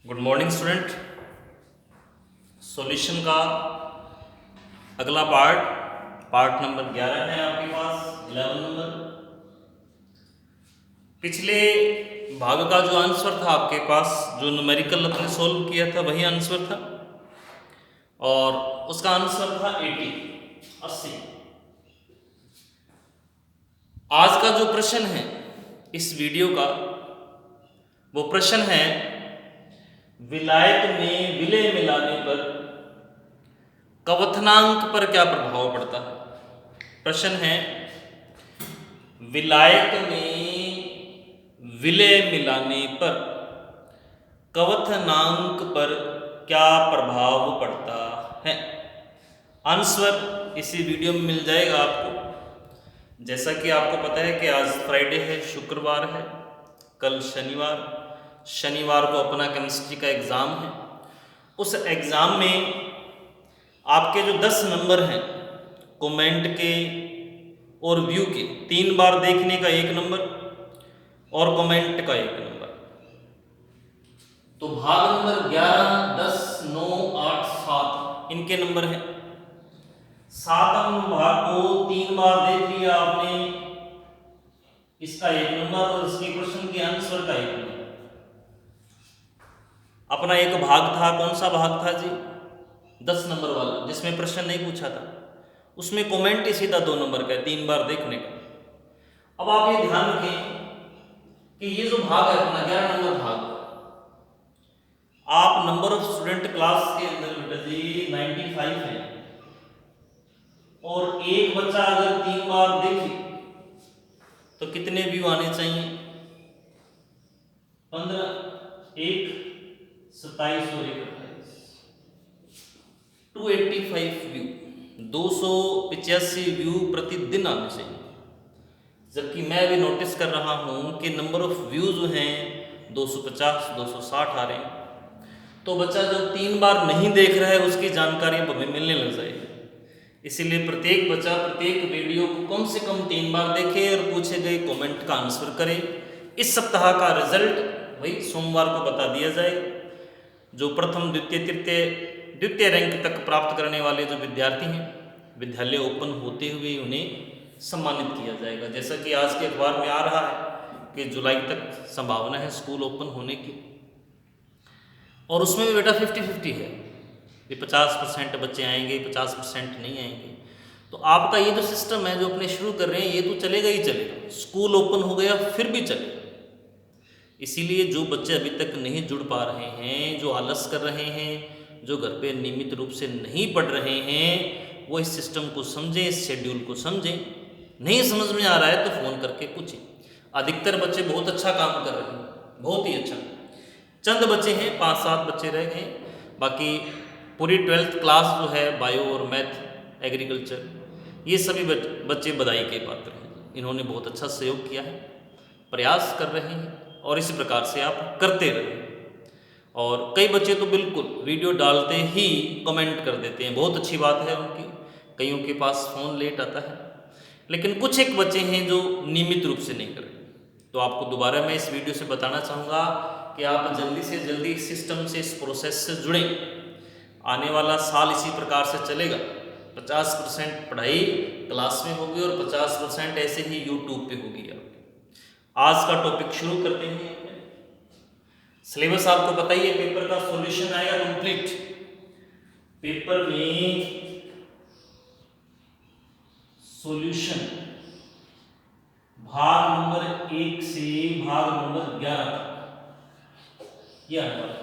Good morning student. Solution का अगला part number 11 है आपके पास, 11 नंबर। पिछले भाग का जो आंसर था आपके पास, जो न्यूमेरिकल अपने सोल्व किया था वही आंसर था और उसका आंसर था 80। आज का जो प्रश्न है इस वीडियो का, वो प्रश्न है विलायक में विलय मिलाने पर कवथनांक पर क्या प्रभाव पड़ता है। प्रश्न है विलायक में विलय मिलाने पर कवथनांक पर क्या प्रभाव पड़ता है। आंसर इसी वीडियो में मिल जाएगा आपको। जैसा कि आपको पता है कि आज फ्राइडे है, शुक्रवार है, कल शनिवार को अपना केमिस्ट्री का एग्ज़ाम है। उस एग्ज़ाम में आपके जो 10 नंबर हैं, कमेंट के और व्यू के 3 बार देखने का 1 नंबर और कमेंट का 1 नंबर। तो भाग नंबर 11, 10, 9, 8, 7 इनके नंबर हैं। 7वें भाग को 3 बार देख लिया आपने, इसका 1 नंबर और इसके प्रश्न के आंसर का 1 नंबर। अपना एक भाग था, कौन सा भाग था जी? 10 नंबर वाला, जिसमें प्रश्न नहीं पूछा था, उसमें कमेंट ही सीधा 2 नंबर का है, 3 बार देखने का। अब आप ये ध्यान रखें कि ये जो भाग है अपना 11 नंबर भाग, आप नंबर ऑफ स्टूडेंट क्लास के अंदर बेटा जी 95 है और एक बच्चा अगर 3 बार देखे तो कितने व्यू आने चाहिए? 15, 1, 27 और 1, 285 व्यू, 285 व्यू प्रतिदिन आने चाहिए। जबकि मैं अभी नोटिस कर रहा हूं कि नंबर ऑफ व्यू जो हैं 250, 260 आ रहे हैं। तो बच्चा जो 3 बार नहीं देख रहा है उसकी जानकारी अब हमें मिलने लग जाएगी। इसीलिए प्रत्येक बच्चा प्रत्येक वीडियो को कम से कम 3 बार देखे और पूछे गए कमेंट का आंसर करे। इस सप्ताह का रिजल्ट वही सोमवार को बता दिया जाए। जो प्रथम, द्वितीय रैंक तक प्राप्त करने वाले जो विद्यार्थी हैं, विद्यालय ओपन होते हुए उन्हें सम्मानित किया जाएगा। जैसा कि आज के अखबार में आ रहा है कि जुलाई तक संभावना है स्कूल ओपन होने की, और उसमें भी बेटा 50-50 है कि 50% बच्चे आएंगे, 50% नहीं आएंगे। तो आपका ये जो सिस्टम है जो अपने शुरू कर रहे हैं, ये तो चलेगा ही चलेगा। स्कूल ओपन हो गया फिर भी चलेगा। इसीलिए जो बच्चे अभी तक नहीं जुड़ पा रहे हैं, जो आलस कर रहे हैं, जो घर पे नियमित रूप से नहीं पढ़ रहे हैं, वो इस सिस्टम को समझें, इस शेड्यूल को समझें। नहीं समझ में आ रहा है तो फ़ोन करके पूछें। अधिकतर बच्चे बहुत अच्छा काम कर रहे हैं, बहुत ही अच्छा। चंद बच्चे हैं, 5-7 बच्चे रह गए, बाकी पूरी 12th क्लास जो है बायो और मैथ, एग्रीकल्चर, ये सभी बच्चे बधाई के पात्र हैं। इन्होंने बहुत अच्छा सहयोग किया है, प्रयास कर रहे हैं और इसी प्रकार से आप करते रहें। और कई बच्चे तो बिल्कुल वीडियो डालते ही कमेंट कर देते हैं, बहुत अच्छी बात है उनकी। कईयों के पास फ़ोन लेट आता है, लेकिन कुछ एक बच्चे हैं जो नियमित रूप से नहीं कर रहे। तो आपको दोबारा मैं इस वीडियो से बताना चाहूँगा कि आप जल्दी से जल्दी इस सिस्टम से, इस प्रोसेस से जुड़ें। आने वाला साल इसी प्रकार से चलेगा। 50% पढ़ाई क्लास में होगी और 50% ऐसे ही यूट्यूब पे होगी आपकी। आज का टॉपिक शुरू करते हैं। सिलेबस आपको पता ही है, पेपर का सॉल्यूशन आएगा कंप्लीट। पेपर में सॉल्यूशन भाग नंबर 1 से भाग नंबर 11 तक यह आने वाला।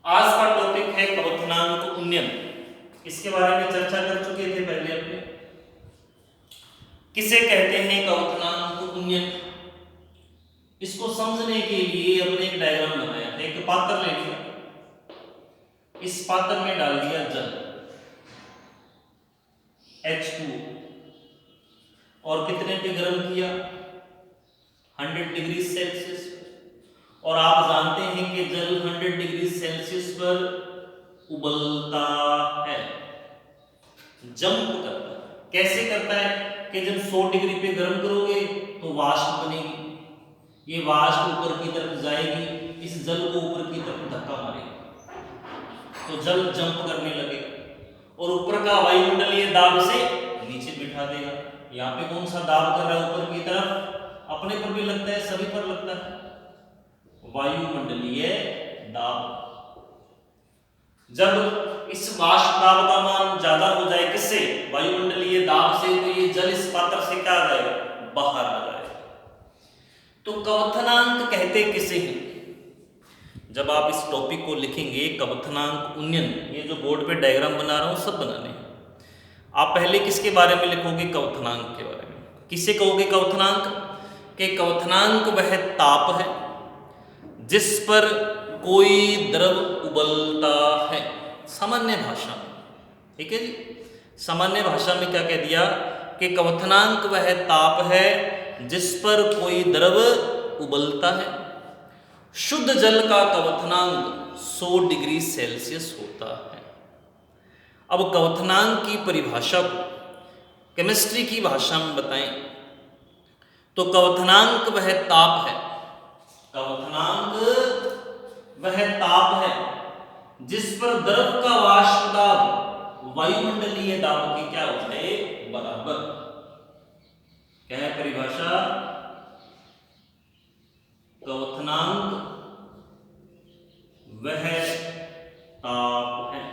आज का टॉपिक है कवथनांक उन्नयन। इसके बारे में चर्चा कर चुके थे पहले अपने। किसे कहते हैं कवथनांक उन्नयन? इसको समझने के लिए अपने एक डायग्राम बनाया। एक पात्र ले लिया, इस पात्र में डाल दिया जल H2 और कितने पे गर्म किया? 100 डिग्री सेल्सियस। और आप जानते हैं कि जल 100 डिग्री सेल्सियस पर उबलता है, जंप करता है। कैसे करता है कि जब 100 डिग्री पे गर्म करोगे तो वाष्प बनेगी, ये वाष्प ऊपर की तरफ जाएगी, इस जल को ऊपर की तरफ धक्का मारेगा तो जल जंप करने लगेगा और ऊपर का वायुमंडलीय दाब से नीचे बिठा देगा। यहाँ पे कौन सा दाब कर रहा है ऊपर की तरफ? अपने पर भी लगता है, सभी पर लगता है, वायुमंडलीय दाब। जब इस वाष्प दाब का मान ज्यादा हो जाए किससे? वायुमंडलीय दाब से, तो ये जल इस पात्र से क्या आ जाएगा? बाहर आ जाएगा। तो कवथनांक कहते किसे हैं? जब आप इस टॉपिक को लिखेंगे कवथनांक उन्नयन, ये जो बोर्ड पे डायग्राम बना रहा हूं सब बनाने हैं, आप पहले किसके बारे में लिखोगे? कवथनांक के बारे में। किसे कहोगे कवथनांक? के कवथनांक वह ताप है जिस पर कोई द्रव उबलता है, सामान्य भाषा में। ठीक है जी, सामान्य भाषा में क्या कह दिया कि कवथनांक वह ताप है जिस पर कोई द्रव उबलता है। शुद्ध जल का कवथनांक 100 डिग्री सेल्सियस होता है। अब कवथनांक की परिभाषा को केमिस्ट्री की भाषा में बताएं तो कवथनांक वह ताप है, कवथनांक वह ताप है जिस पर द्रव का वाष्प दाब वायुमंडलीय दाब के क्या होता है? बराबर। क्या है परिभाषा? कवथनांक वह ताप है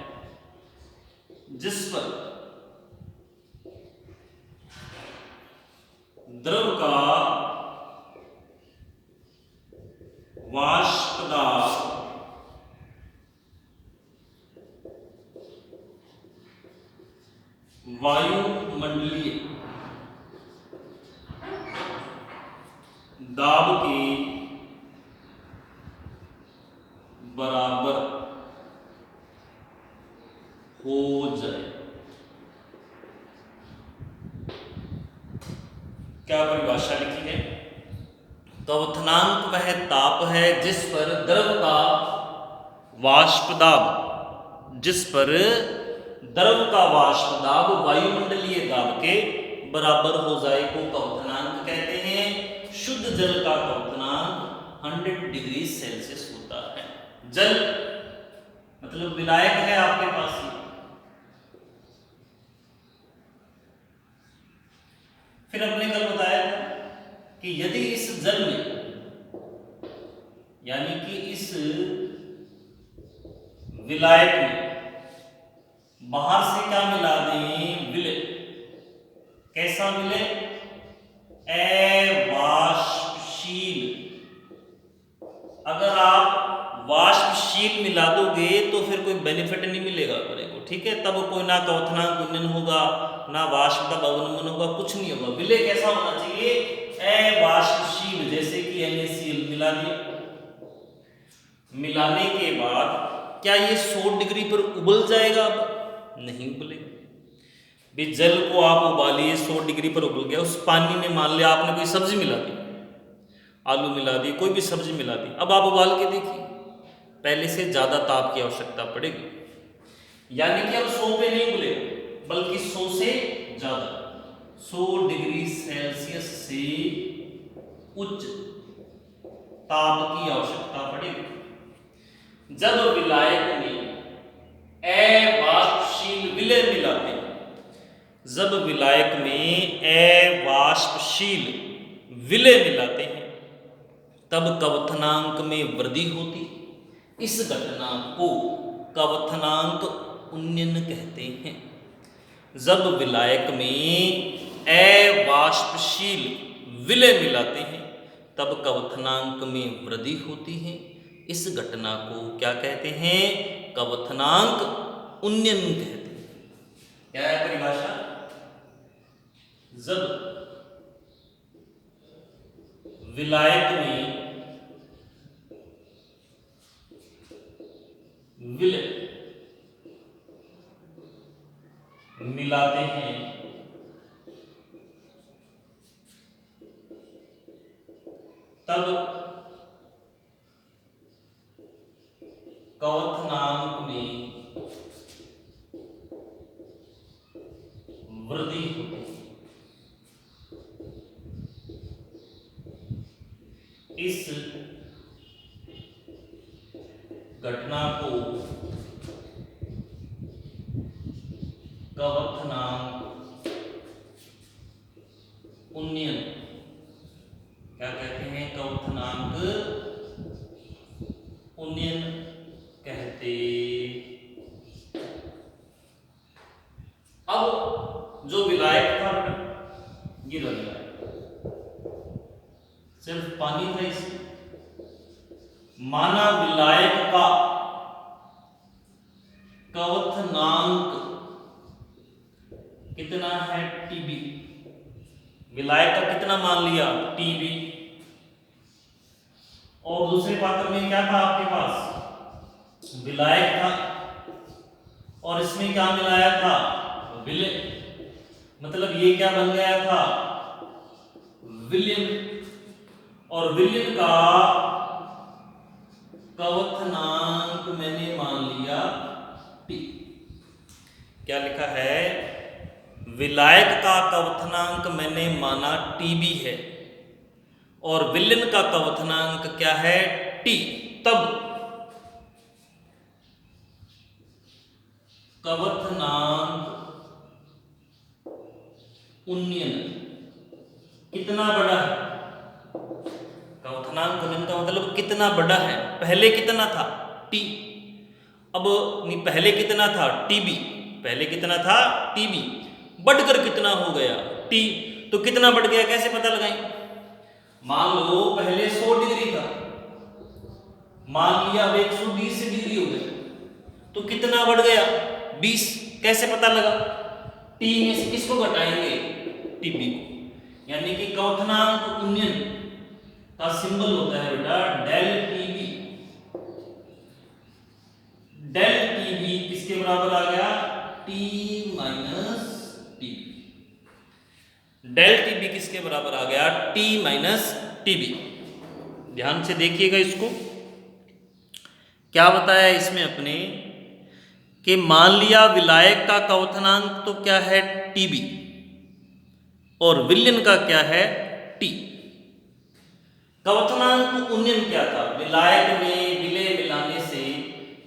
जिस पर द्रव का वाष्प दाब वायुमंडलीय दाब के बराबर हो जाए। क्या परिभाषा लिखी है? कवथनांक वह ताप है जिस पर द्रव का वाष्प दाब, जिस पर द्रव का वाष्प दाब वायुमंडलीय दाब के बराबर हो जाए को कवथनांक कहते हैं। शुद्ध जल का कवथनांक 100 डिग्री सेल्सियस होता है। जल मतलब विलायक है आपके पास ही। फिर हमने कल बताया था कि यदि इस जल में, यानी कि इस विलायक में बाहर से क्या मिला दें? विलय। कैसा विलय? अवाष्पशील। अगर आप वाष्पशील मिला दोगे तो फिर कोई बेनिफिट नहीं मिलेगा अपने को, ठीक है? तब कोई ना कवथनांक उन्नयन होगा, ना वाष्प का अवनमन होगा, कुछ नहीं होगा। विलय कैसा होना चाहिए? अवाष्पशील। जैसे कि NaCl मिला दिया, मिलाने के बाद क्या ये 100 डिग्री पर उबल जाएगा? अब नहीं उबलेगा। भी जल को आप उबालिए, 100 डिग्री पर उबल गया। उस पानी में मान लिया आपने कोई सब्जी मिला दी, आलू मिला दी, कोई भी सब्जी मिला दी, अब आप उबाल के देखिए, पहले से ज्यादा ताप की आवश्यकता पड़ेगी। यानी कि अब 100 पे नहीं उबलेगा बल्कि 100 से ज्यादा, 100 डिग्री सेल्सियस से उच्च ताप की आवश्यकता पड़ेगी। जब विलायक में अवाष्पशील विलय मिलाते हैं, जब विलायक में अवाष्पशील विलय मिलाते हैं तब कवथनांक में वृद्धि होती। इस घटना को कवथनांक उन्नयन कहते हैं। जब विलायक में अवाष्पशील विलय मिलाते हैं तब कवथनांक में वृद्धि होती है। इस घटना को क्या कहते हैं? कवथनांक उन्नयन कहते हैं। क्या है परिभाषा? जब विलायक में विलय मिलाते हैं तब कवथनांक में वृद्धि होती है। इस घटना को कवथनांक उन्नयन क्या कहते हैं? कवथनांक उन्नयन कहते। अब जो विलायक था ये विलायक सिर्फ पानी था इसमें, माना विलायक का कवथनांक कितना है? टीबी। विलायक का कितना मान लिया? टीबी। और दूसरे पात्र में क्या था आपके पास? विलायक था, और इसमें क्या मिलाया था? विलय। मतलब ये क्या बन गया था? विलयन। और विलयन का कवथनांक मैंने मान लिया टी। क्या लिखा है? विलायक का कवथनांक मैंने माना टीबी है, और विलयन का कवथनांक क्या है? टी। तब कवथनांक उन्नयन कितना बड़ा है? कवथनांक उन्नयन का मतलब कितना बड़ा है? पहले कितना था? टी। अब नहीं, पहले कितना था? टीबी। पहले कितना था? टीबी। बढ़कर कितना हो गया? टी। तो कितना बढ़ गया कैसे पता लगाएं? मान लो पहले 100 डिग्री था, मान लिया अब 120 डिग्री हो गया, तो कितना बढ़ गया? 20। कैसे पता लगा? टी में से किसको घटाएंगे? टीबी को। यानी कि कवथनांक उन्नयन का सिंबल होता है बेटा डेल टीबी। डेल टीबी किसके बराबर आ गया? T minus TB. Del TB किसके बराबर आ गया? T minus TB. ध्यान से देखिएगा इसको, क्या बताया इसमें अपने कि मान लिया विलायक का कवथनांक तो क्या है? टीबी, और विलयन का क्या है? टी। कवथनांक उन्नयन क्या था? विलायक में विलय मिलाने से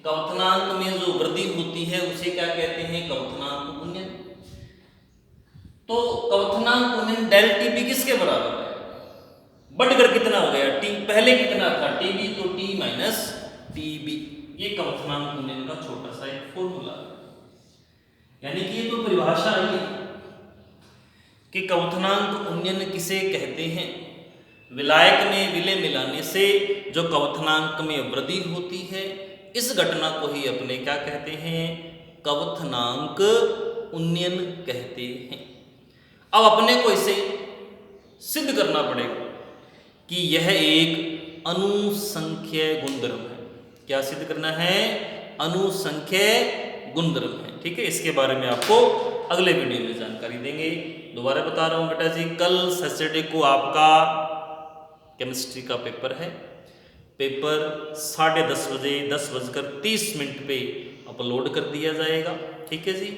कवथनांक में जो वृद्धि होती है उसे क्या कहते हैं? कवथनांक उन्नयन। तो कवथनांक उन्नयन डेल टीबी किसके बराबर है? बढ़कर कितना हो गया? टी। पहले कितना था? टीबी, तो टी माइनस टीबी। ये कवथनांक उन्नयन का छोटा सा एक फॉर्मूला है। यानी कि ये तो परिभाषा आई है कि कवथनांक उन्नयन किसे कहते हैं? विलायक में विलय मिलाने से जो कवथनांक में वृद्धि होती है, इस घटना को ही अपने क्या कहते हैं? कवथनांक उन्नयन कहते हैं। अब अपने को इसे सिद्ध करना पड़ेगा कि यह एक अनुसंख्यक गुणधर्म है। क्या सिद्ध करना है? अनुसंख्यक गुणधर्म है। ठीक है, इसके बारे में आपको अगले वीडियो में जानकारी देंगे। दोबारा बता रहा हूं बेटा जी, कल सैटरडे को आपका केमिस्ट्री का पेपर है। पेपर 10:30 बजे 10:30 पे अपलोड कर दिया जाएगा। ठीक है जी,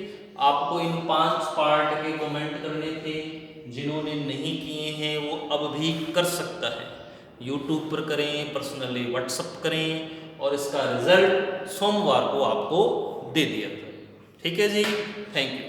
आपको इन 5 पार्ट के कमेंट करने थे। जिन्होंने नहीं किए हैं वो अब भी कर सकता है। यूट्यूब पर करें, पर्सनली व्हाट्सअप करें, और इसका रिजल्ट सोमवार को आपको दे दिया था। ठीक है जी, थैंक यू।